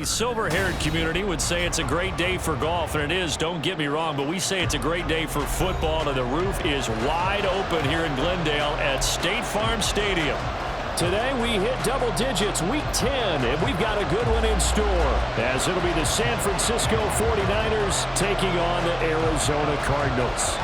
The silver-haired community would say it's a great day for golf, and it is, don't get me wrong, but we say it's a great day for football, and the roof is wide open here in Glendale at State Farm Stadium. Today we hit double digits, week 10, and we've got a good one in store, as it'll be the San Francisco 49ers taking on the Arizona Cardinals.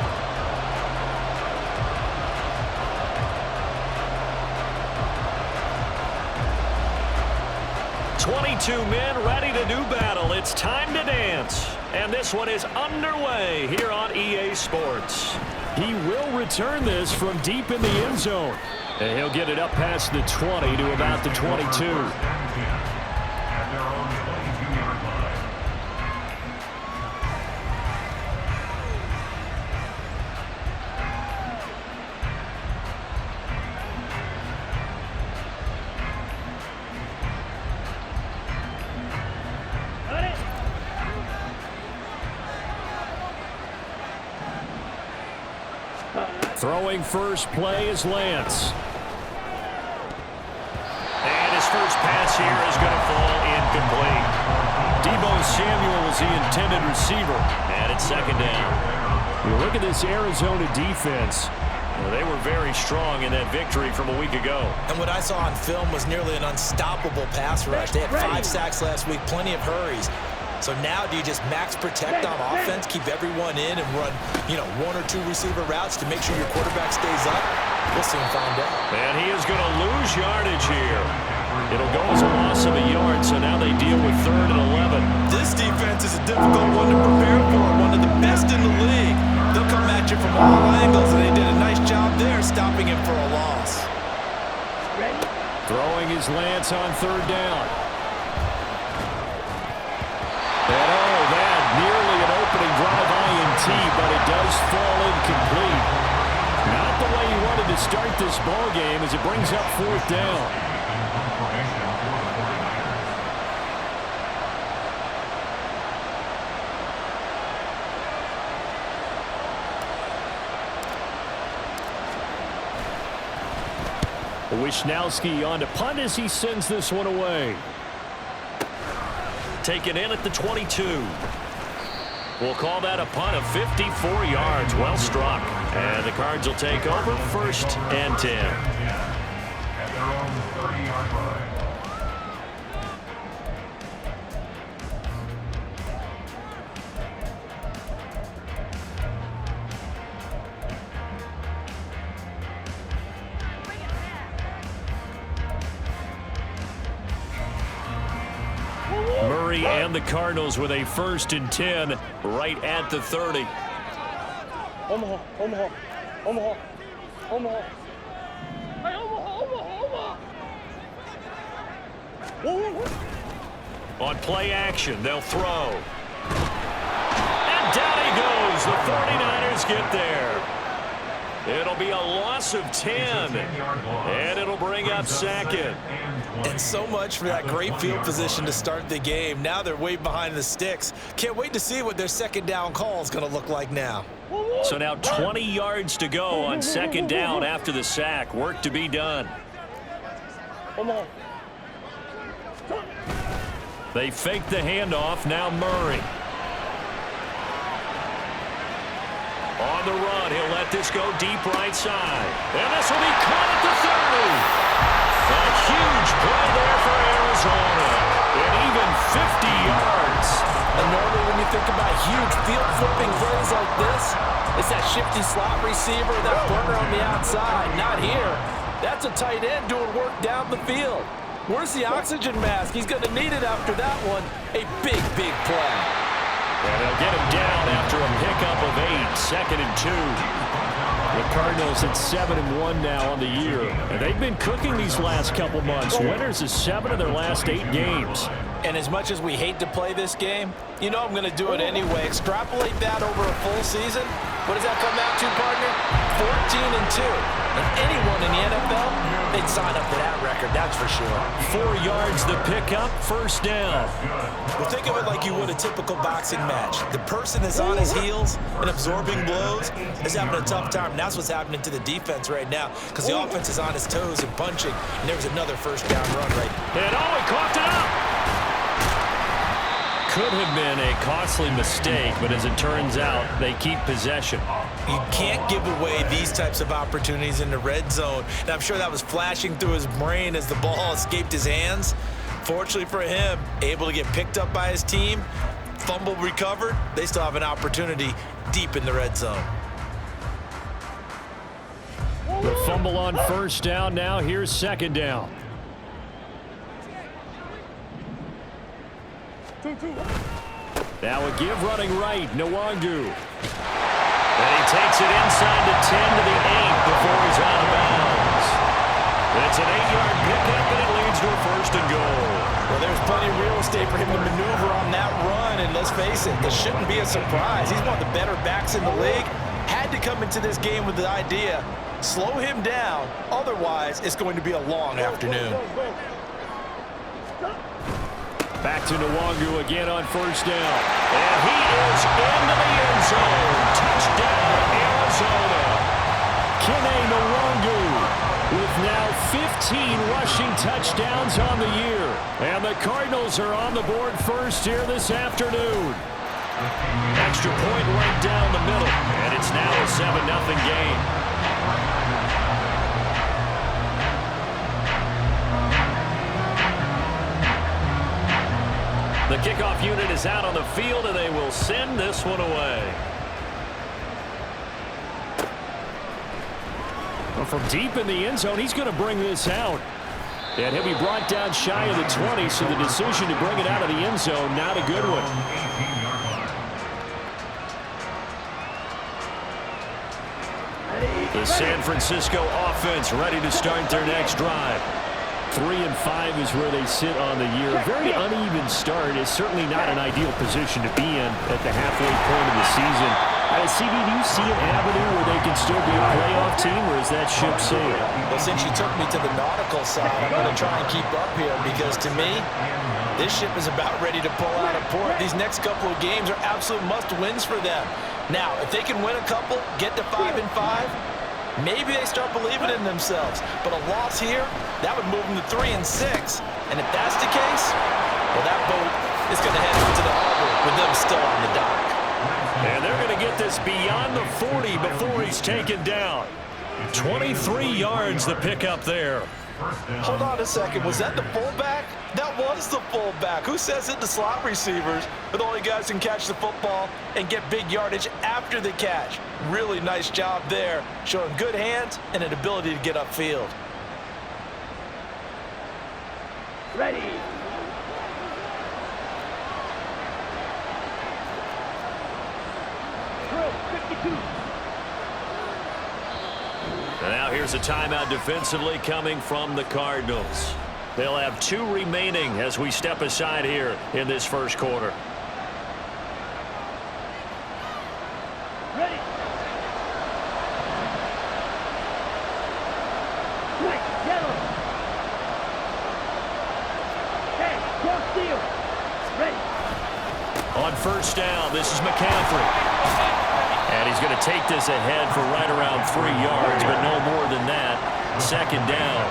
Two men ready to do battle. It's time to dance. And this one is underway here on EA Sports. He will return this from deep in the end zone. And he'll get it up past the 20 to about the 22. Throwing first play is Lance. And his first pass here is going to fall incomplete. Deebo Samuel was the intended receiver. And it's second down. You look at this Arizona defense. Well, they were very strong in that victory from a week ago. And what I saw on film was nearly an unstoppable pass rush. They had 5 sacks last week, plenty of hurries. So now do you just max protect on offense, keep everyone in and run, 1 or 2 receiver routes to make sure your quarterback stays up? We'll soon find out. And he is going to lose yardage here. It'll go as a loss of a yard, so now they deal with 3rd and 11. This defense is a difficult one to prepare for, one of the best in the league. They'll come at you from all angles, and they did a nice job there stopping him for a loss. Throwing his Lance on 3rd down. And that nearly an opening drive INT, but it does fall incomplete. Not the way he wanted to start this ball game as it brings up 4th down. Wishnowski on to punt as he sends this one away. Taken in at the 22. We'll call that a punt of 54 yards. Well struck. And the Cards will take over 1st and 10. At their own 30-yard line. And the Cardinals with a 1st and 10 right at the 30. Omaha, Omaha, Omaha, Omaha. Hey, Omaha, Omaha. On play action, they'll throw. And down he goes. The 49ers get there. It'll be a loss of 10. And it'll bring up 2nd. And so much for that great field position to start the game. Now they're way behind the sticks. Can't wait to see what their 2nd down call is going to look like now. So now 20 yards to go on 2nd down after the sack. Work to be done. They fake the handoff. Now Murray. On the run, he'll let this go deep right side. And this will be caught at the 30. A huge play there for Arizona. And even 50 yards. And normally when you think about huge field flipping plays like this, it's that shifty slot receiver, that burner on the outside. Not here. That's a tight end doing work down the field. Where's the oxygen mask? He's going to need it after that one. A big, big play. And they'll get him down after a pickup of 8. 2nd and 2. The Cardinals at 7-1 now on the year. And they've been cooking these last couple months. Winners of 7 of their last 8 games. And as much as we hate to play this game, I'm going to do it anyway. Extrapolate that over a full season. What does that come out to, partner? 14 and 2. And anyone in the NFL, they'd sign up for that record, that's for sure. 4 yards the pickup, 1st down. Well, think of it like you would a typical boxing match. The person is on his heels and absorbing blows is having a tough time. And that's what's happening to the defense right now because the offense is on his toes and punching. And there was another 1st down run right. And he coughed it up. could have been a costly mistake, but as it turns out, they keep possession. You can't give away these types of opportunities in the red zone. And I'm sure that was flashing through his brain as the ball escaped his hands. Fortunately for him, able to get picked up by his team, fumble recovered. They still have an opportunity deep in the red zone. The fumble on first down. Now here's second down. Now a give running right. Nwangu. And he takes it inside the 10 to the 8 before he's out of bounds. It's an 8-yard pickup, and it leads to a first and goal. Well, there's plenty of real estate for him to maneuver on that run, and let's face it, it shouldn't be a surprise. He's one of the better backs in the league. Had to come into this game with the idea, slow him down, otherwise it's going to be a long afternoon. Back to Nwangu again on first down. And he is into the end zone. Touchdown, Arizona. Kene Nwangu with now 15 rushing touchdowns on the year. And the Cardinals are on the board first here this afternoon. Extra point right down the middle. And it's now a 7-0 game. The kickoff unit is out on the field, and they will send this one away. Well, from deep in the end zone, he's going to bring this out. And he'll be brought down shy of the 20, so the decision to bring it out of the end zone, not a good one. The San Francisco offense ready to start their next drive. 3-5 is where they sit on the year. A very uneven start is certainly not an ideal position to be in at the halfway point of the season. CB, do you see an avenue where they can still be a playoff team, or is that ship sailed? Well, since you took me to the nautical side, I'm going to try and keep up here because, to me, this ship is about ready to pull out of port. These next couple of games are absolute must-wins for them. Now, if they can win a couple, get to 5-5, maybe they start believing in themselves. But a loss here, that would move them to 3-6. And if that's the case, well, that boat is going to head into the harbor with them still on the dock. And they're going to get this beyond the 40 before he's taken down. 23 yards the pickup there. Hold on a second. Was that the fullback? That was the fullback. Who says it? The slot receivers are the only guys who can catch the football and get big yardage after the catch. Really nice job there, showing good hands and an ability to get upfield. Ready. Drill 52. And now here's a timeout defensively coming from the Cardinals. They'll have 2 remaining as we step aside here in this first quarter. Ready. White, yellow. Hey, cross field. Ready. On first down, this is McCaffrey. And he's going to take this ahead for right around 3 yards, but no more than that. Second down.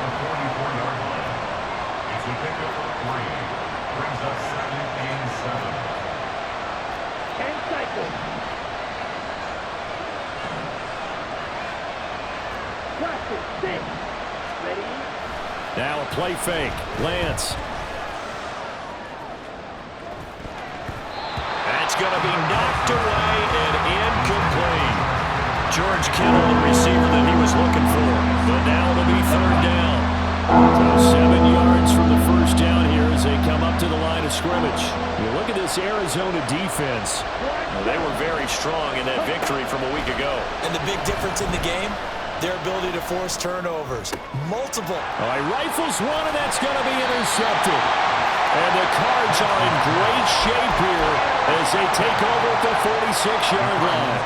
Now a play fake. Lance. That's going to be knocked away and incomplete. George Kittle, the receiver that he was looking for. But now it'll be third down. So 7 yards from the first down here as they come up to the line of scrimmage. You look at this Arizona defense. Well, they were very strong in that victory from a week ago. And the big difference in the game, their ability to force turnovers. Multiple. All right, rifles one, and that's going to be intercepted. And the Cards are in great shape here as they take over at the 46-yard line.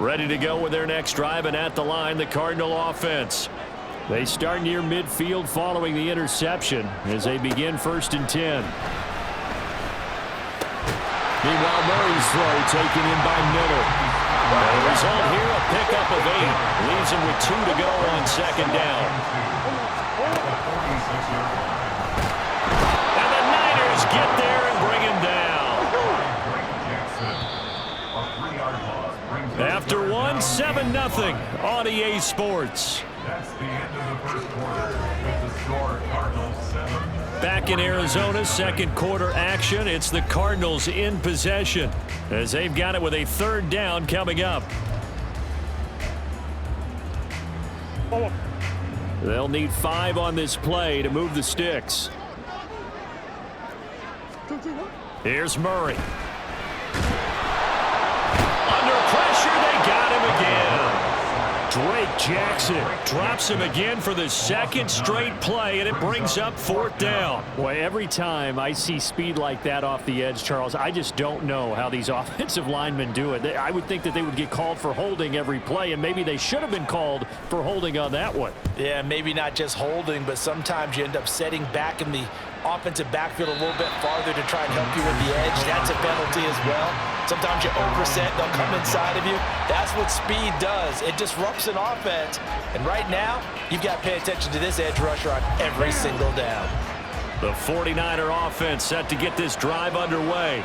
Ready to go with their next drive, and at the line, the Cardinal offense. They start near midfield following the interception as they begin 1st and 10. Meanwhile, Murray's throw taken in by Miller. The result here, a pickup of 8. Leaves him with 2 to go on 2nd down. And the Niners get there and bring him down. After 7-0 on EA Sports. That's the end of the first quarter with the score Cardinals 7. Back in Arizona, 2nd quarter action. It's the Cardinals in possession as they've got it with a 3rd down coming up. They'll need 5 on this play to move the sticks. Here's Murray. Under pressure, they got him again. Drake Jackson drops him again for the 2nd straight play, and it brings up 4th down. Boy, every time I see speed like that off the edge, Charles, I just don't know how these offensive linemen do it. I would think that they would get called for holding every play, and maybe they should have been called for holding on that one. Yeah, maybe not just holding, but sometimes you end up setting back in the offensive backfield a little bit farther to try and help you with the edge. That's a penalty as well. Sometimes you overset, they'll come inside of you. That's what speed does. It disrupts an offense. And right now, you've got to pay attention to this edge rusher on every single down. The 49er offense set to get this drive underway.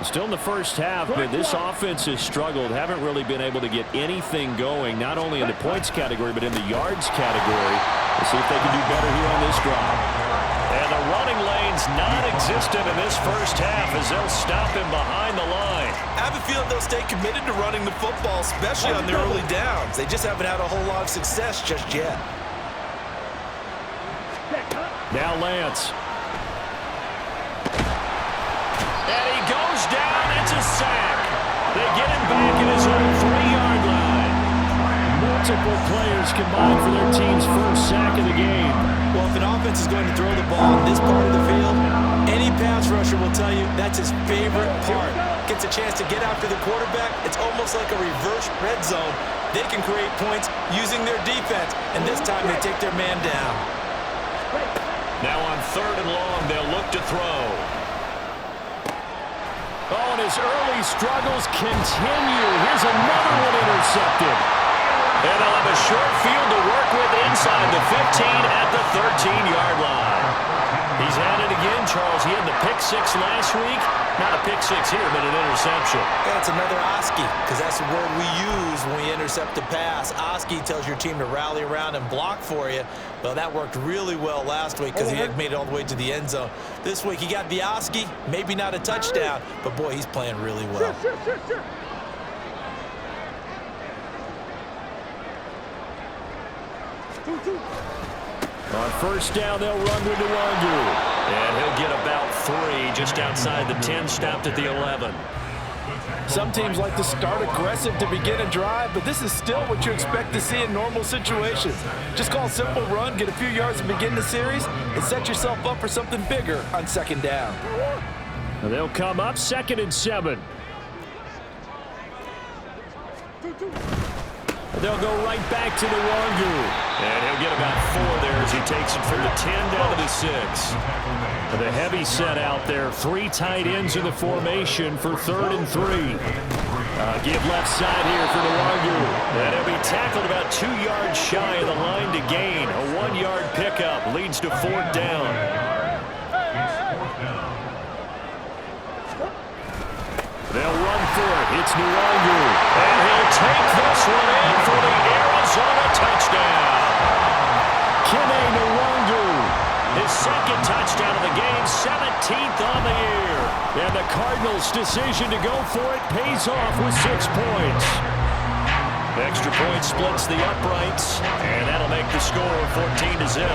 Still in the first half, but this offense has struggled. Haven't really been able to get anything going, not only in the points category, but in the yards category. We'll see if they can do better here on this drive. And the running lane's non-existent in this first half as they'll stop him behind the line. I have a feeling they'll stay committed to running the football, especially on their early downs. They just haven't had a whole lot of success just yet. Now Lance. And he goes down. It's a sack. They get him back at his own 3-yard line. Multiple players combined for their team's first sack of the game. Well, if an offense is going to throw the ball in this part of the field, any pass rusher will tell you that's his favorite part. Gets a chance to get after the quarterback. It's almost like a reverse red zone. They can create points using their defense, and this time they take their man down. Now on 3rd and long, they'll look to throw. Oh, and his early struggles continue. Here's another one intercepted. And they'll have a short field to work with inside the 15 at the 13-yard line. He's had it again, Charles. He had the pick 6 last week. Not a pick 6 here, but an interception. Yeah, it's another Oski, because that's the word we use when we intercept a pass. Oski tells your team to rally around and block for you. Well, that worked really well last week because he had made it all the way to the end zone. This week he got the Oski, maybe not a touchdown, but boy, he's playing really well. On 1st down, they'll run with Nwangu. And he'll get about 3 just outside the 10, stopped at the 11. Some teams like to start aggressive to begin a drive, but this is still what you expect to see in normal situations. Just call a simple run, get a few yards to begin the series, and set yourself up for something bigger on 2nd down. And they'll come up 2nd and 7. They'll go right back to Nwangu. And he'll get about 4 there as he takes it from the 10 down to the 6. The heavy set out there. 3 tight ends in the formation for 3rd and 3. Give left side here for Nwangu. And he'll be tackled about 2 yards shy of the line to gain. A 1-yard pickup leads to 4th down. They'll run for it. It's Nwangu. And he'll take this one in for the Arizona touchdown. Kene Nwangu. His 2nd touchdown of the game, 17th on the year. And the Cardinals' decision to go for it pays off with 6 points. Extra point splits the uprights, and that'll make the score 14-0.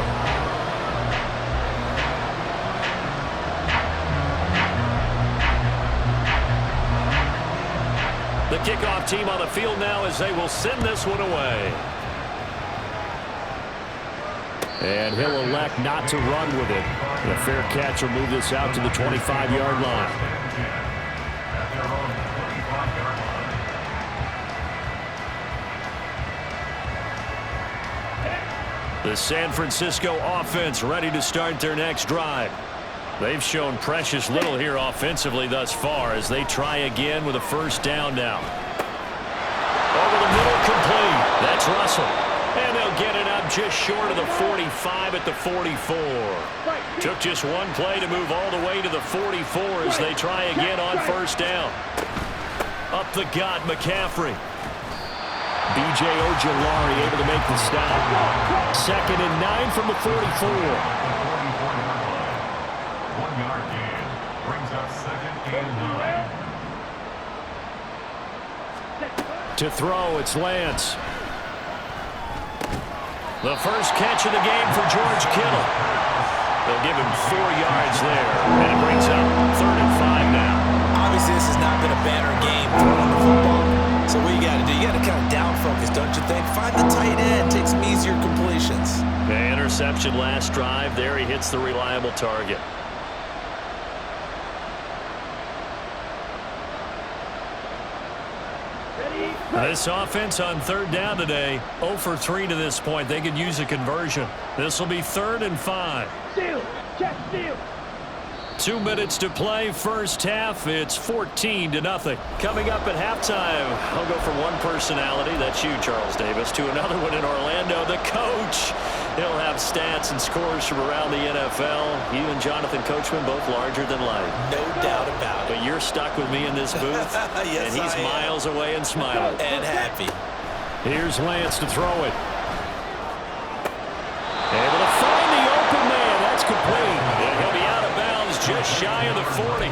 The kickoff team on the field now as they will send this one away. And he'll elect not to run with it. And a fair catch will move this out to the 25-yard line. The San Francisco offense ready to start their next drive. They've shown precious little here offensively thus far as they try again with a first down now. Over the middle, complete. That's Russell. And they'll get it up just short of the 45 at the 44. Took just one play to move all the way to the 44 as they try again on first down. Up the gut, McCaffrey. B.J. Ojulari able to make the stop. 2nd and 9 from the 44. 1-yard gain. Brings up 2nd and 9. To throw, it's Lance. The first catch of the game for George Kittle. They'll give him 4 yards there, and it brings up 3rd and 5 now. Obviously, this has not been a banner game throwing the football. So what you got to do, you got to kind of down focus, don't you think? Find the tight end, take some easier completions. The interception last drive. There he hits the reliable target. This offense on 3rd down today, 0 for 3 to this point. They could use a conversion. This will be 3rd and 5. Steal. Check steal. 2 minutes to play, first half. It's 14-0. Coming up at halftime, I'll go from one personality, that's you, Charles Davis, to another one in Orlando, the coach. He'll have stats and scores from around the NFL. You and Jonathan Coachman, both larger than life. No doubt about it. But you're stuck with me in this booth, yes, and he's miles away and smiling. And happy. Here's Lance to throw it. Able to find the open man. That's complete. And he'll be out of bounds just shy of the 40.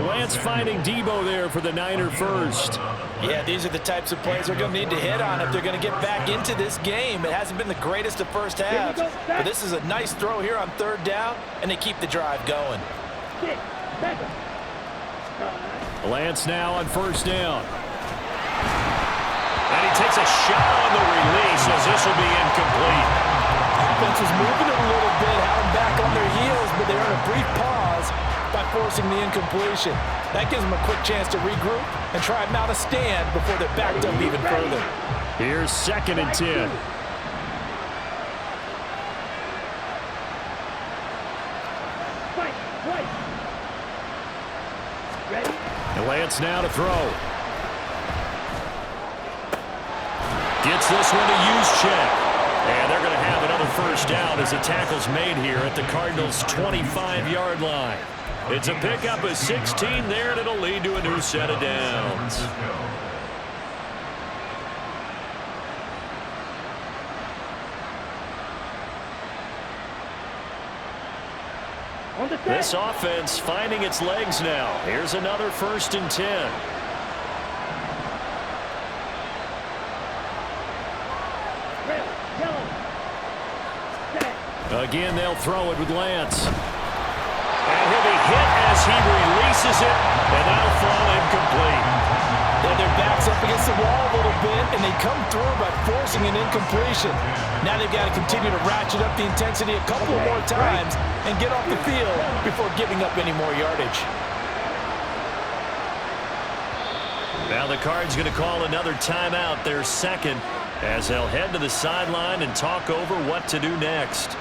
Lance finding Debo there for the Niner first. Yeah, these are the types of plays they're going to need to hit on if they're going to get back into this game. It hasn't been the greatest of first halves, but this is a nice throw here on 3rd down, and they keep the drive going. Lance now on first down. And he takes a shot on the release as this will be incomplete. Offense was moving it a little bit, had them back on their heels, but they earned a brief pause by forcing the incompletion. That gives them a quick chance to regroup and try and mount a stand before they're backed up even further. Here's 2nd and 10. And Lance now to throw. Gets this one to Juszczyk. And they're going to have another first down as the tackle's made here at the Cardinals' 25-yard line. It's a pickup of 16 there, and it'll lead to a new set of downs. This offense finding its legs now. Here's another 1st and 10. Again, they'll throw it with Lance. And he'll be hit as he releases it, and that'll fall incomplete. Yeah, their back's up against the wall a little bit, and they come through by forcing an incompletion. Now they've got to continue to ratchet up the intensity a couple more times and get off the field before giving up any more yardage. Now the Cards going to call another timeout, their 2nd, as they'll head to the sideline and talk over what to do next.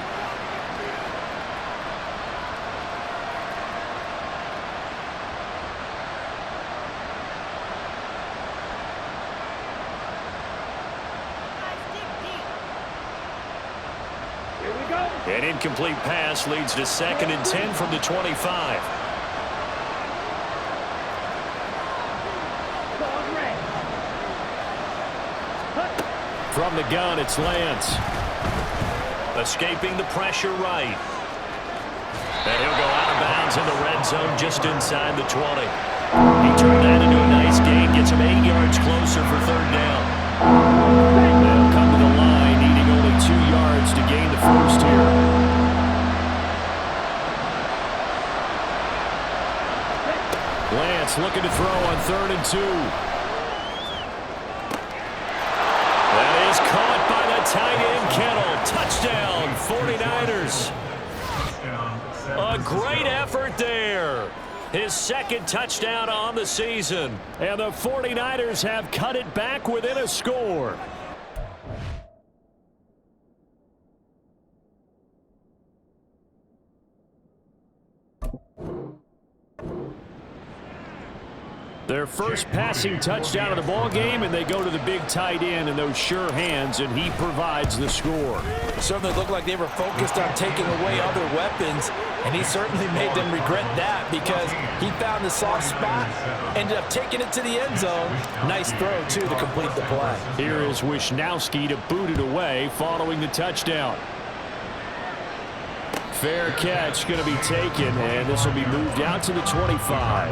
An incomplete pass leads to 2nd and 10 from the 25. From the gun, it's Lance. Escaping the pressure right. And he'll go out of bounds in the red zone just inside the 20. He turned that into a nice gain, gets him 8 yards closer for 3rd down. They'll come to the line, needing only 2 yards to gain the first here. Lance looking to throw on 3rd and 2. That is caught by the tight end Kittle. Touchdown, 49ers. A great effort there. His 2nd touchdown on the season. And the 49ers have have cut it back within a score. Their first passing touchdown of the ball game, and they go to the big tight end in those sure hands, and he provides the score. Certainly looked like they were focused on taking away other weapons, and he certainly made them regret that because he found the soft spot, ended up taking it to the end zone. Nice throw, too, to complete the play. Here is Wisnowski to boot it away following the touchdown. Fair catch going to be taken, and this will be moved out to the 25.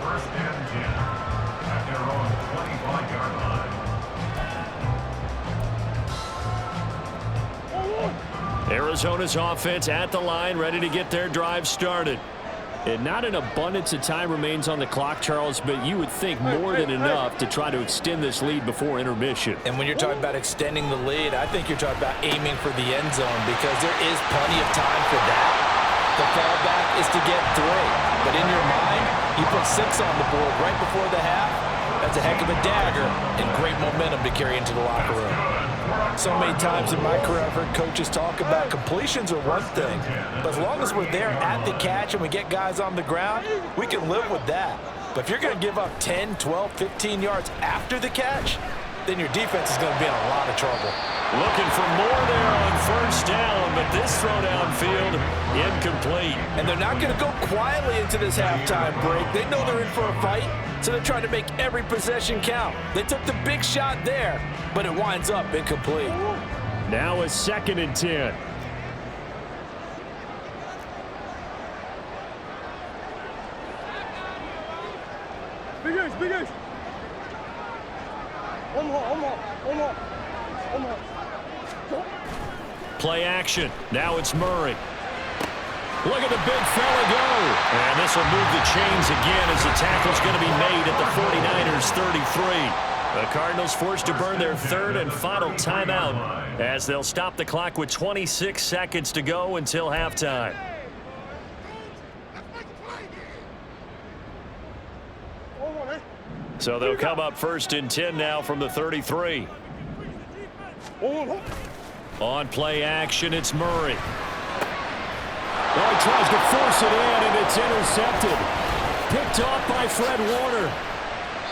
First and 10 at their own 25-yard line. Arizona's offense at the line, ready to get their drive started. And not an abundance of time remains on the clock, Charles, but you would think more than enough to try to extend this lead before intermission. And when you're talking about extending the lead, I think you're talking about aiming for the end zone because there is plenty of time for that. The fallback is to get 3. But in your mind, you put 6 on the board right before the half. That's a heck of a dagger and great momentum to carry into the locker room. So many times in my career I've heard coaches talk about completions are one thing, but as long as we're there at the catch and we get guys on the ground, we can live with that. But if you're going to give up 10, 12, 15 yards after the catch, then your defense is going to be in a lot of trouble. Looking for more there on first down, but this throw downfield incomplete. And they're not going to go quietly into this halftime break. They know they're in for a fight, so they're trying to make every possession count. They took the big shot there, but it winds up incomplete. Now a 2nd and 10. Big ace. One more. Play action. Now it's Murray. Look at the big fella go. And this will move the chains again as the tackle's going to be made at the 49ers 33. The Cardinals forced to burn their 3rd and final timeout as they'll stop the clock with 26 seconds to go until halftime. So they'll come up 1st and 10 now from the 33. On play action, it's Murray. Well, he tries to force it in, and it's intercepted. Picked off by Fred Warner.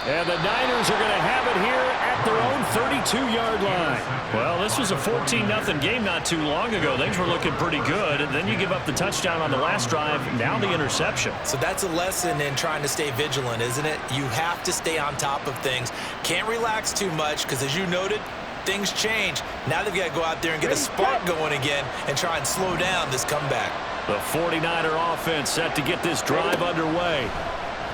And the Niners are going to have it here at their own 32-yard line. Well, this was a 14-0 game not too long ago. Things were looking pretty good. And then you give up the touchdown on the last drive, now the interception. So that's a lesson in trying to stay vigilant, isn't it? You have to stay on top of things. Can't relax too much because, as you noted, things change. Now they've got to go out there and get a spark going again and try and slow down this comeback. The 49er offense set to get this drive underway.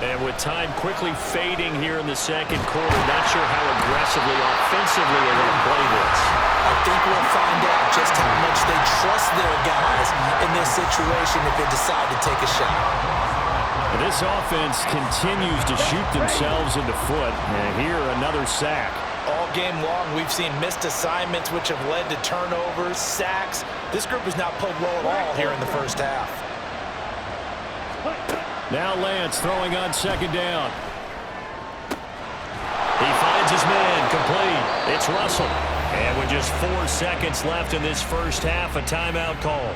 And with time quickly fading here in the second quarter, not sure how aggressively, offensively they're going to play this. I think we'll find out just how much they trust their guys in this situation if they decide to take a shot. And this offense continues to shoot themselves in the foot. And here, another sack. All game long, we've seen missed assignments which have led to turnovers, sacks. This group has not played well at all here in the first half. Now Lance throwing on 2nd down. He finds his man complete. It's Russell. And with just 4 seconds left in this first half, a timeout call.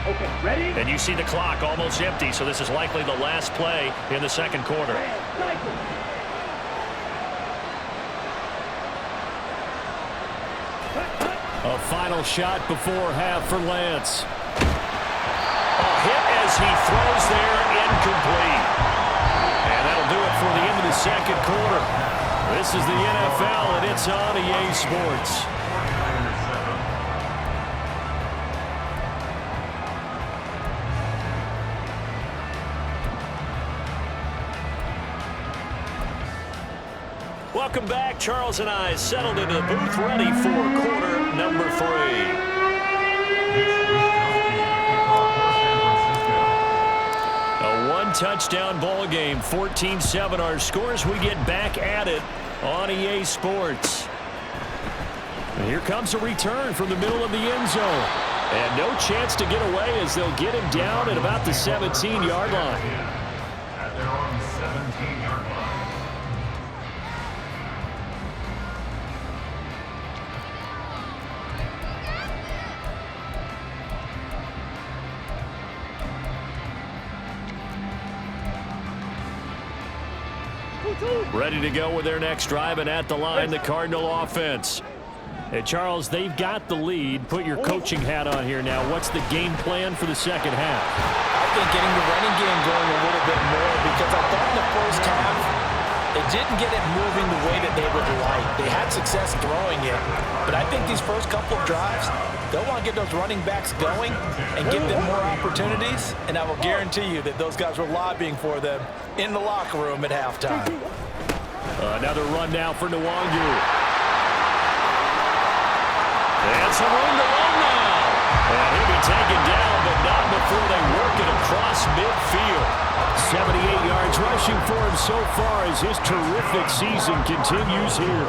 Okay, ready? And you see the clock almost empty, so this is likely the last play in the second quarter. A final shot before half for Lance. A hit as he throws there, incomplete. And that'll do it for the end of the second quarter. This is the NFL, and it's on EA Sports. Welcome back. Charles and I settled into the booth, ready for quarter number 3. A one-touchdown ball game, 14-7 our scores. We get back at it on EA Sports. And here comes a return from the middle of the end zone. And no chance to get away as they'll get him down at about the 17-yard line. At their own 17-yard line. Ready to go with their next drive, and at the line, the Cardinal offense. Hey, Charles, they've got the lead. Put your coaching hat on here now. What's the game plan for the second half? I think getting the running game going a little bit more, because I thought in the first half they didn't get it moving the way that they would like. They had success throwing it, but I think these first couple of drives, they'll want to get those running backs going and give them more opportunities, and I will guarantee you that those guys were lobbying for them in the locker room at halftime. Another run now for Nwangu. And some room to run now. And he'll be taken down, but not before they work it across midfield. 78 yards rushing for him so far as his terrific season continues here.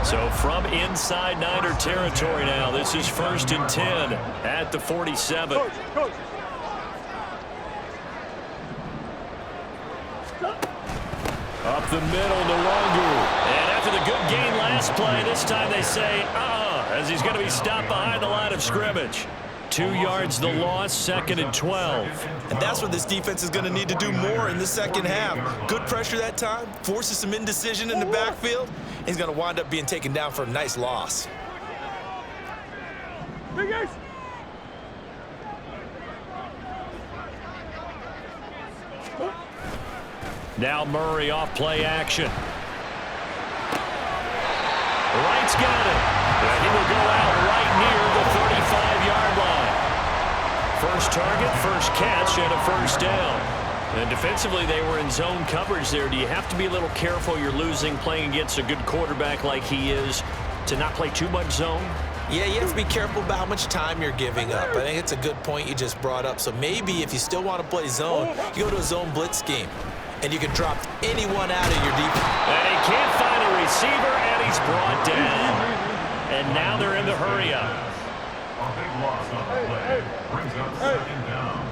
So from inside Niner territory now, this is 1st and 10 at the 47. Coach. Up the middle, Nwangu. And after the good gain last play, this time they say, as he's going to be stopped behind the line of scrimmage. 2 yards the loss, 2nd and 12. And that's what this defense is going to need to do more in the second half. Good pressure that time, forces some indecision in the backfield. He's going to wind up being taken down for a nice loss. Now Murray off play action. Wright's got it. And he will go out right near the 35-yard line. First target, first catch, and a first down. And defensively, they were in zone coverage there. Do you have to be a little careful? You're losing playing against a good quarterback like he is to not play too much zone? Yeah, you have to be careful about how much time you're giving up. I think it's a good point you just brought up. So maybe if you still want to play zone, you go to a zone blitz scheme, and you can drop anyone out of your defense. And he can't find a receiver, and he's brought down. And now they're in the hurry-up. A big loss on the play. Brings up 2nd down.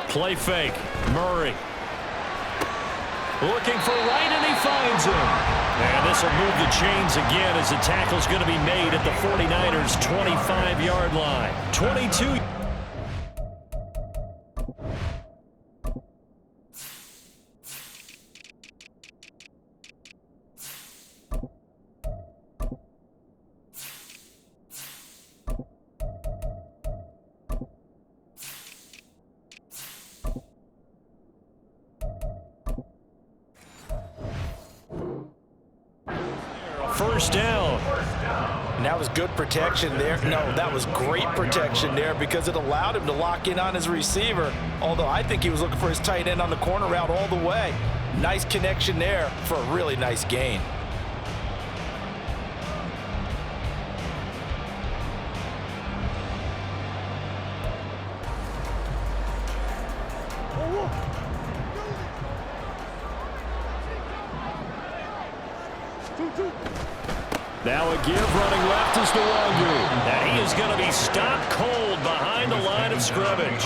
Play fake. Murray. Looking for Wright, and he finds him. And this will move the chains again as the tackle's going to be made at the 49ers' 25-yard line. 22. First down. And that was good protection there. No, that was great protection there because it allowed him to lock in on his receiver, although I think he was looking for his tight end on the corner route all the way. Nice connection there for a really nice gain. Now a give running left is Nwangu. And he is going to be stopped cold behind the line of scrimmage.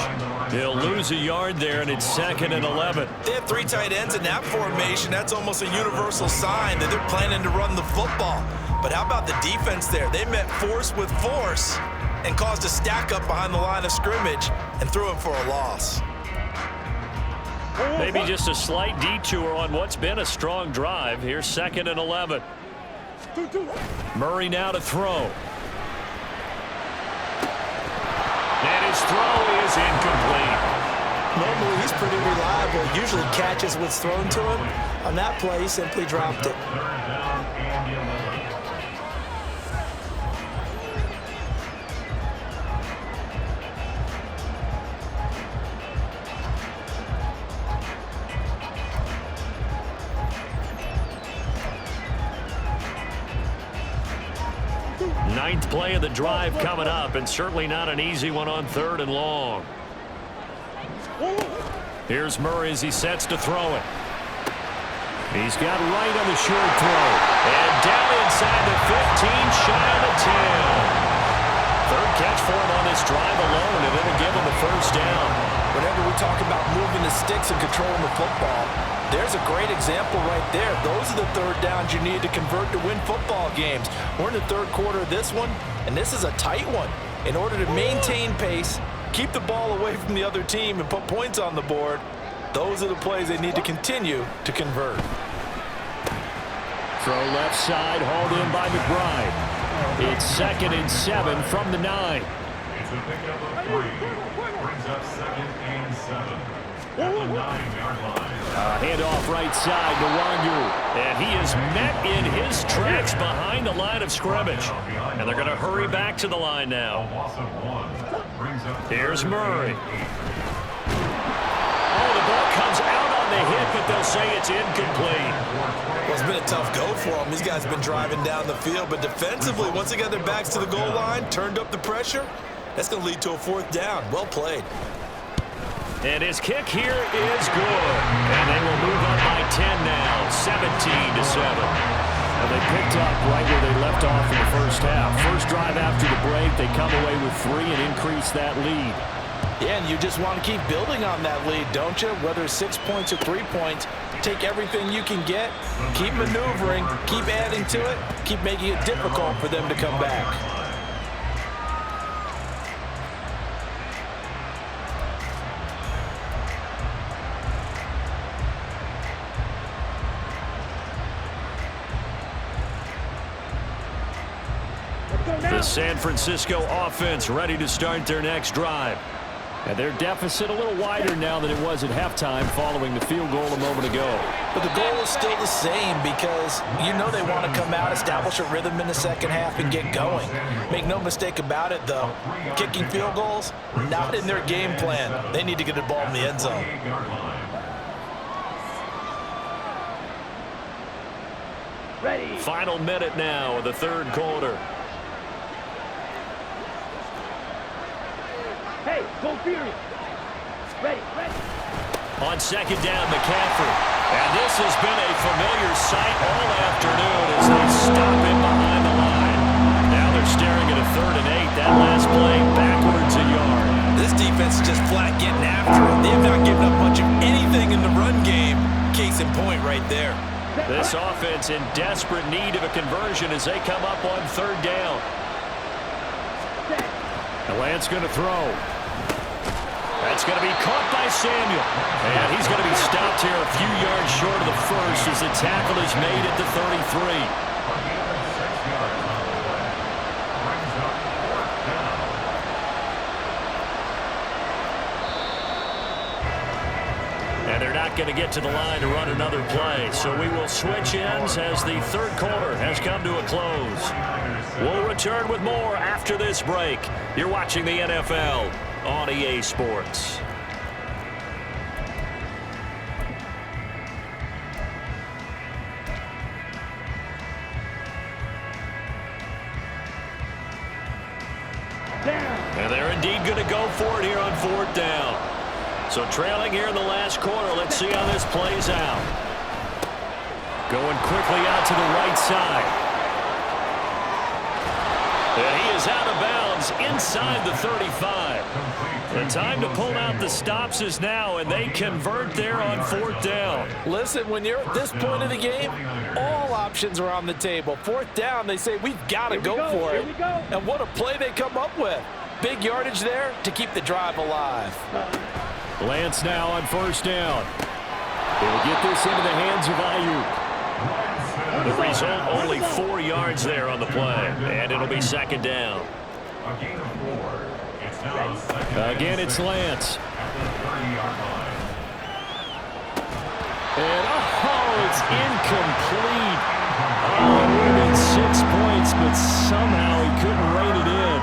He'll lose a yard there, and it's 2nd and 11. They have 3 tight ends in that formation. That's almost a universal sign that they're planning to run the football. But how about the defense there? They met force with force and caused a stack up behind the line of scrimmage and threw him for a loss. Maybe just a slight detour on what's been a strong drive. Here's 2nd and 11. Murray now to throw. And his throw is incomplete. Normally, he's pretty reliable. Usually catches what's thrown to him. On that play, he simply dropped it. 3rd down and 11. Ninth play of the drive coming up, and certainly not an easy one on 3rd and long. Here's Murray as he sets to throw it. He's got Wright on the short throw. And down inside the 15, shy of the 10. 3rd catch for him on this drive alone, and it'll give him the first down. Whenever we talk about moving the sticks and controlling the football, there's a great example right there. Those are the 3rd downs you need to convert to win football games. We're in the 3rd quarter of this one, and this is a tight one. In order to maintain pace, keep the ball away from the other team and put points on the board. Those are the plays they need to continue to convert. Throw left side, hauled in by McBride. It's 2nd and 7 from the 9. It's a pickup of 3. Brings up 2nd and 7 at the 9-yard line. Handoff right side to Wangu. And he is met in his tracks behind the line of scrimmage. And they're going to hurry back to the line A now. loss of 1. Brings up Here's 3rd Murray. and 8. Oh, the ball comes out on the hit, but they'll say it's incomplete. Well, it's been a tough go for them. These guys have been driving down the field, but defensively, once they got their backs to the goal line, turned up the pressure, that's going to lead to a 4th down. Well played. And his kick here is good. And they will move up by 10 now, 17-7. And they picked up right where they left off in the first half. First drive after the break, they come away with 3 and increase that lead. Yeah, and you just want to keep building on that lead, don't you? Whether it's 6 points or 3 points, take everything you can get, keep maneuvering, keep adding to it, keep making it difficult for them to come back. The San Francisco offense ready to start their next drive. And their deficit a little wider now than it was at halftime following the field goal a moment ago. But the goal is still the same because you know they want to come out, establish a rhythm in the second half, and get going. Make no mistake about it, though. Kicking field goals, not in their game plan. They need to get the ball in the end zone. Ready. Final minute now of the 3rd quarter. Hey, go Fury. Ready, ready. On 2nd down, McCaffrey. And this has been a familiar sight all afternoon as they stop him behind the line. Now they're staring at a 3rd and 8. That last play backwards a yard. This defense is just flat getting after it. They have not given up much of anything in the run game. Case in point right there. This offense in desperate need of a conversion as they come up on 3rd down. And Lance going to throw. That's going to be caught by Samuel. And he's going to be stopped here a few yards short of the first as the tackle is made at the 33. And they're not going to get to the line to run another play. So we will switch ends as the 3rd quarter has come to a close. We'll return with more after this break. You're watching the NFL on EA Sports. And they're indeed going to go for it here on 4th down. So trailing here in the last quarter. Let's see how this plays out. Going quickly out to the right side. And he is out of bounds inside the 35. The time to pull out the stops is now, and they convert there on 4th down. Listen, when you're at this point of the game, all options are on the table. 4th down, they say, we've got to go for it. And what a play they come up with. Big yardage there to keep the drive alive. Lance now on 1st down. He'll get this into the hands of Ayuk. The result, only 4 yards there on the play, and it'll be 2nd down. A gain of 4. It's now 2nd. Again, it's Lance. At the 30-yard line. And, oh, it's incomplete. Oh, it would have been 6 points, but somehow he couldn't rein it in.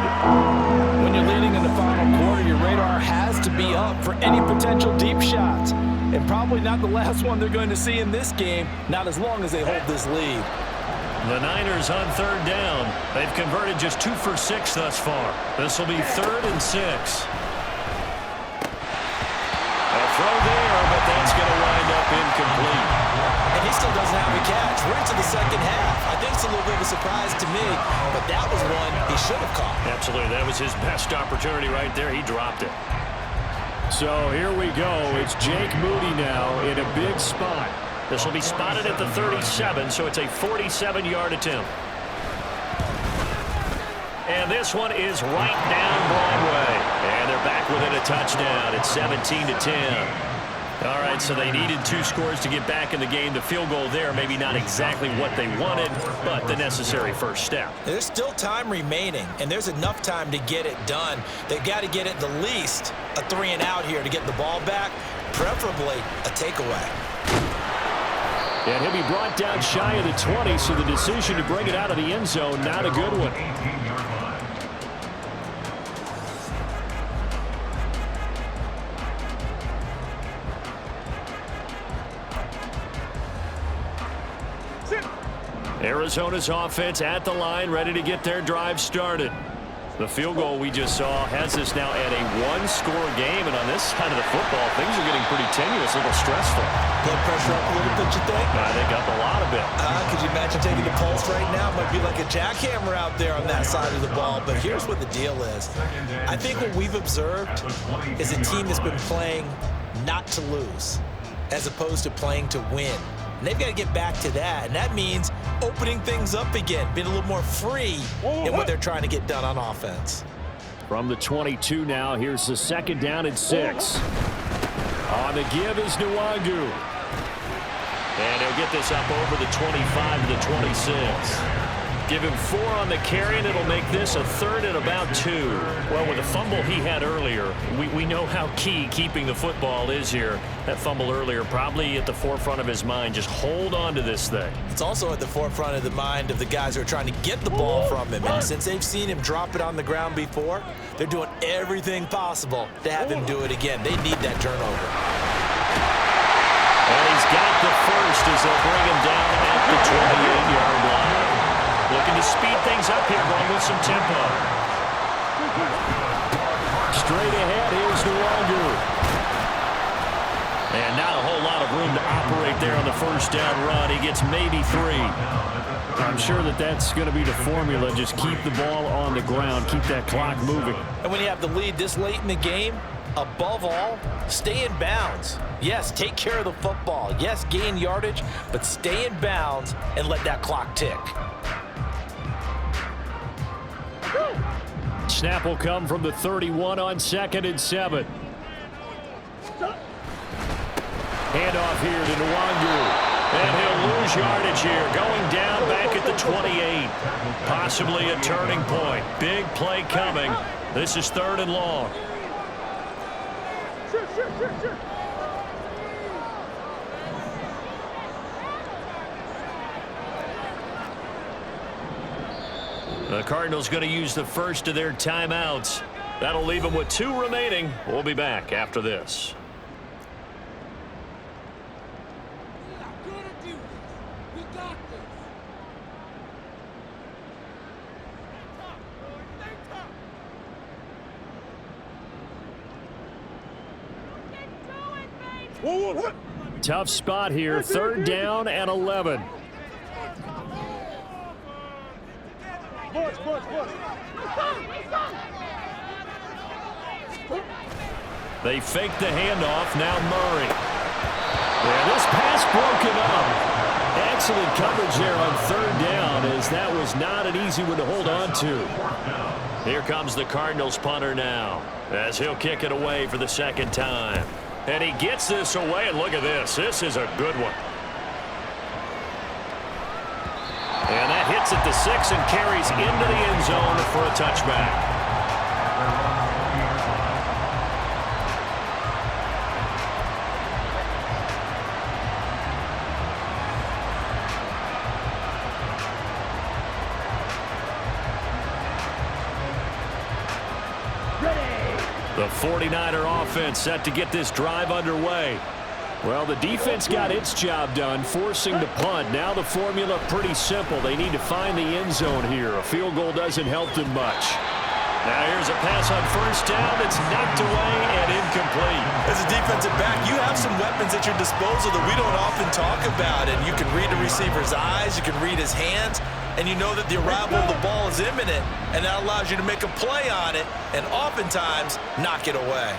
When you're leading in the final quarter, your radar has to be up for any potential deep shots. And probably not the last one they're going to see in this game, not as long as they hold this lead. The Niners on 3rd down. They've converted just 2 for 6 thus far. This will be 3rd and 6. A throw there, but that's going to wind up incomplete. And he still doesn't have a catch. We're into the second half. I think it's a little bit of a surprise to me, but that was one he should have caught. Absolutely. That was his best opportunity right there. He dropped it. So here we go. It's Jake Moody now in a big spot. This will be spotted at the 37, so it's a 47-yard attempt. And this one is right down Broadway. And they're back within a touchdown. It's 17-10. All right, so they needed 2 scores to get back in the game. The field goal there, maybe not exactly what they wanted, but the necessary first step. There's still time remaining, and there's enough time to get it done. They've got to get at the least a 3-and-out here to get the ball back, preferably a takeaway. And he'll be brought down shy of the 20, so the decision to bring it out of the end zone, not a good one. Arizona's offense at the line, ready to get their drive started. The field goal we just saw has us now at a 1-score game, and on this side of the football, things are getting pretty tenuous, a little stressful. Blood pressure up a little bit, you think? I think up a lot of it. Could you imagine taking the pulse right now? It might be like a jackhammer out there on that side of the ball, but here's what the deal is. I think what we've observed is a team that's been playing not to lose as opposed to playing to win. And they've got to get back to that, and that means opening things up again, being a little more free in what they're trying to get done on offense. From the 22 now, here's the 2nd down and 6. On the give is Nwangu. And he'll get this up over the 25 to the 26. Give him 4 on the carry, and it'll make this a 3rd and about 2. Well, with the fumble he had earlier, we know how key keeping the football is here. That fumble earlier probably at the forefront of his mind. Just hold on to this thing. It's also at the forefront of the mind of the guys who are trying to get the ball from him. And since they've seen him drop it on the ground before, they're doing everything possible to have him do it again. They need that turnover. And he's got the first as they'll bring him down at the 28-yard line. Looking to speed things up here, going with some tempo. Straight ahead, here's Nwangu. And not a whole lot of room to operate there on the first down run. He gets maybe 3. I'm sure that's going to be the formula. Just keep the ball on the ground, keep that clock moving. And when you have the lead this late in the game, above all, stay in bounds. Yes, take care of the football. Yes, gain yardage, but stay in bounds and let that clock tick. Snap will come from the 31 on 2nd and 7. Handoff here to Nwangu. And he'll lose yardage here, going down back at the 28. Possibly a turning point. Big play coming. This is 3rd and long. Sure. The Cardinals going to use the first of their timeouts. That'll leave them with 2 remaining. We'll be back after this. Tough spot here, 3rd down and 11. They fake the handoff. Now Murray. Yeah, this pass broken up. Excellent coverage there on 3rd down, as that was not an easy one to hold on to. Here comes the Cardinals punter now, as he'll kick it away for the 2nd time. And he gets this away, and look at this. This is a good one. And that hits at the 6 and carries into the end zone for a touchback. The 49er offense set to get this drive underway. Well, the defense got its job done, forcing the punt. Now the formula pretty simple. They need to find the end zone here. A field goal doesn't help them much. Now here's a pass on 1st down. It's knocked away and incomplete. As a defensive back, you have some weapons at your disposal that we don't often talk about. And you can read the receiver's eyes, you can read his hands, and you know that the arrival of the ball is imminent, and that allows you to make a play on it and oftentimes knock it away.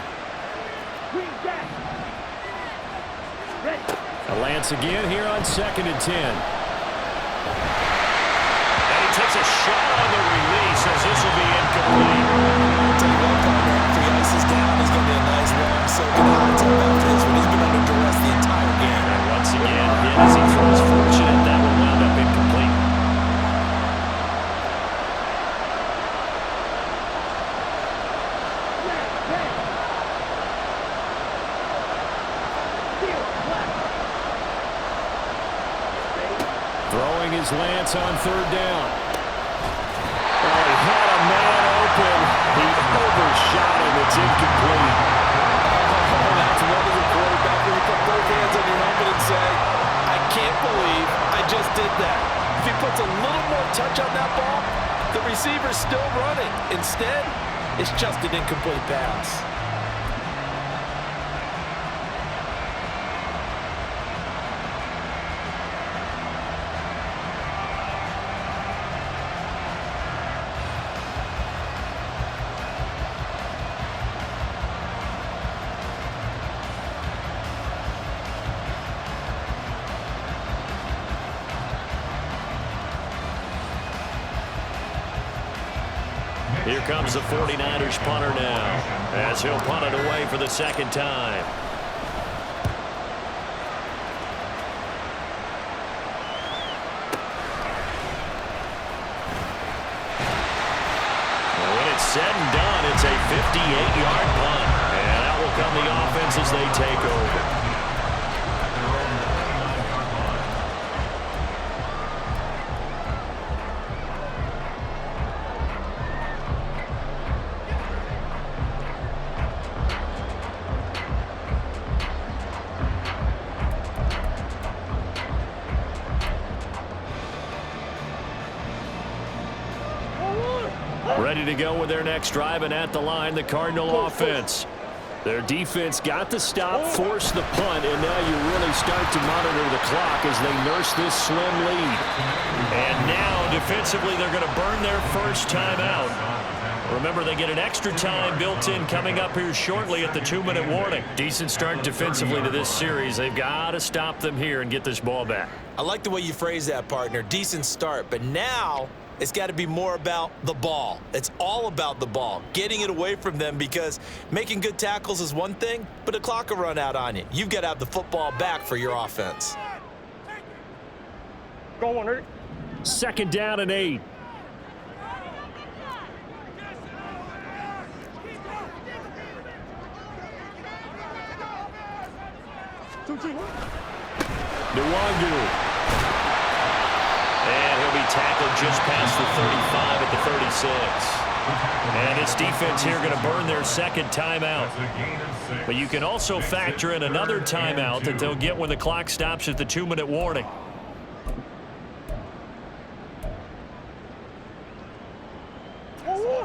Lance again here on 2nd and 10. And he takes a shot on the release as this will be incomplete. Tell you what, partner, after he ices down Throwing his Lance on third down. Oh, he had a man open. He overshot him. It's incomplete. Oh, that's one of the quarterback where you put both hands on your helmet and say, I can't believe I just did that. If he puts a little more touch on that ball, the receiver's still running. Instead, it's just an incomplete pass. Here comes the 49ers punter now, as he'll punt it away for the second time. When it's said and done, it's a 58-yard punt, and that will come the offense as they take over. Ready to go with their next drive, and at the line, the Cardinal offense. Their defense got the stop, forced the punt, and now you really start to monitor the clock as they nurse this slim lead. And now, defensively, they're going to burn their first timeout. Remember, they get an extra time built in coming up here shortly at the 2-minute warning. Decent start defensively to this series. They've got to stop them here and get this ball back. I like the way you phrase that, partner. Decent start, but now it's got to be more about the ball. It's all about the ball, getting it away from them, because making good tackles is one thing, but the clock will run out on you. You've got to have the football back for your offense. Go on, Eric. 2nd down and 8. Nwangu. And he'll be tackled just past the 35 at the 36. And this defense here going to burn their second timeout. But you can also factor in another timeout that they'll get when the clock stops at the 2-minute warning.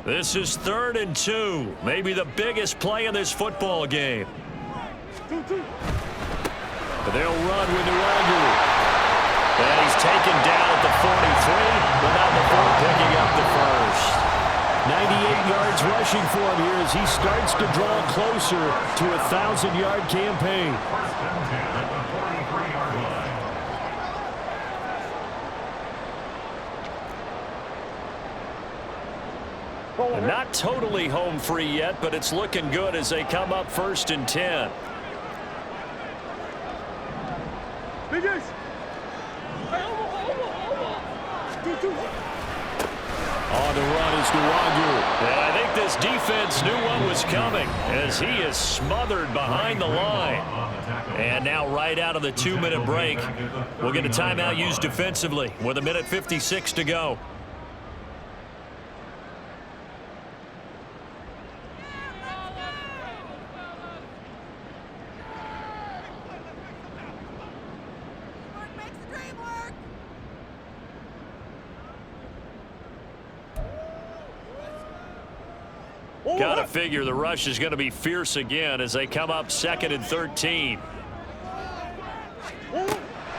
This is 3rd and 2. Maybe the biggest play in this football game. But they'll run with Nwangu. And he's taken down at the 43, without the ball picking up the first. 98 yards rushing for him here as he starts to draw closer to a 1,000-yard campaign. And not totally home free yet, but it's looking good as they come up 1st and 10. On the run is Nwangu. And I think this defense knew what was coming as he is smothered behind the line. And now right out of the 2-minute break, we'll get a timeout used defensively with 1:56 to go. Got to figure the rush is going to be fierce again as they come up 2nd and 13.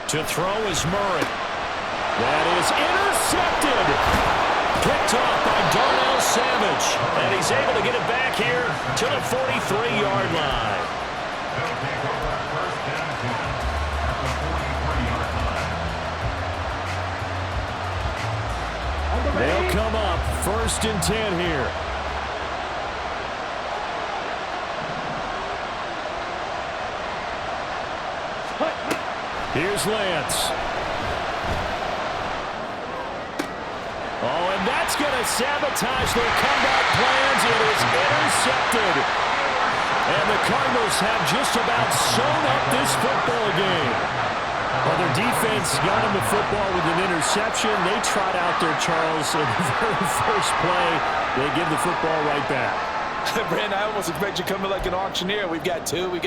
To throw is Murray. That is intercepted. Picked off by Darnell Savage. And he's able to get it back here to the 43-yard line. They'll come up 1st and 10 here. Here's Lance. Oh, and that's going to sabotage their comeback plans. It is intercepted. And the Cardinals have just about sewn up this football game. Well, their defense got him the football with an interception. They trot out there, Charles, in the very first play. They give the football right back. Brandon, I almost expect you coming like an auctioneer. We've got two.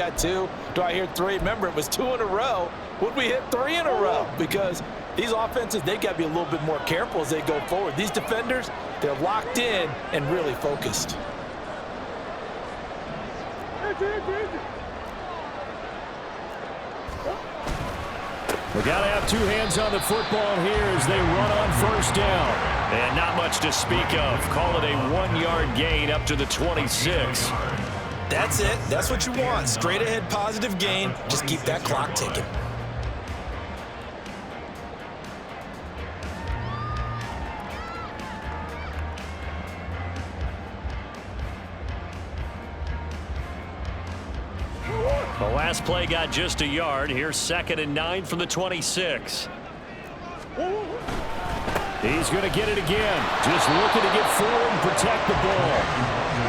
Do I hear three? Remember, it was 2 in a row. Would we hit 3 in a row? Because these offenses, they got to be a little bit more careful as they go forward. These defenders, they're locked in and really focused. We got to have 2 hands on the football here as they run on first down. And not much to speak of. Call it a 1-yard gain up to the 26. That's it. That's what you want. Straight ahead positive gain. Just keep that clock ticking. The last play got just a yard. Here's 2nd and 9 from the 26. He's going to get it again. Just looking to get forward and protect the ball.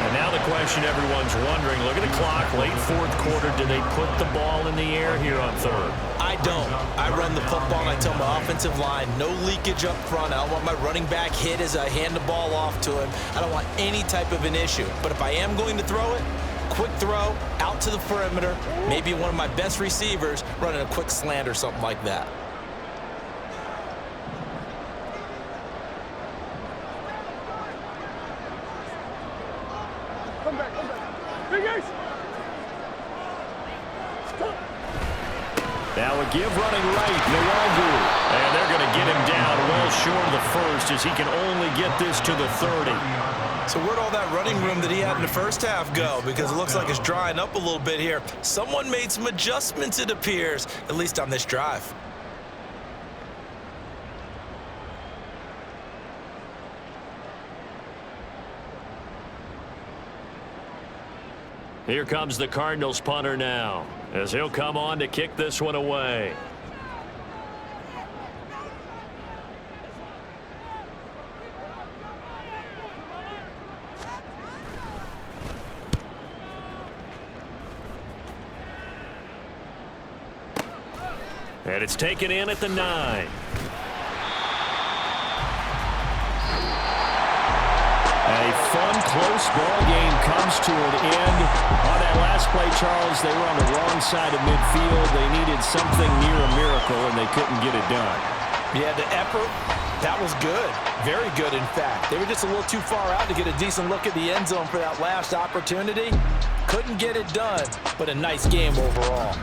And now the question everyone's wondering, look at the clock, late 4th quarter, do they put the ball in the air here on 3rd? I don't. I run the football and I tell my offensive line, no leakage up front. I don't want my running back hit as I hand the ball off to him. I don't want any type of an issue. But if I am going to throw it, quick throw, out to the perimeter, maybe one of my best receivers running a quick slant or something like that. Come back. Big Ace. Now a give running right, Nwangu. And they're going to get him down well short of the first as he can only get this to the 30. So where'd all that running room that he had in the first half go? Because it looks like it's drying up a little bit here. Someone made some adjustments, it appears, at least on this drive. Here comes the Cardinals punter now as he'll come on to kick this one away. And it's taken in at the 9. A fun, close ball game comes to an end. On that last play, Charles, they were on the wrong side of midfield. They needed something near a miracle, and they couldn't get it done. Yeah, the effort, that was good. Very good, in fact. They were just a little too far out to get a decent look at the end zone for that last opportunity. Couldn't get it done, but a nice game overall.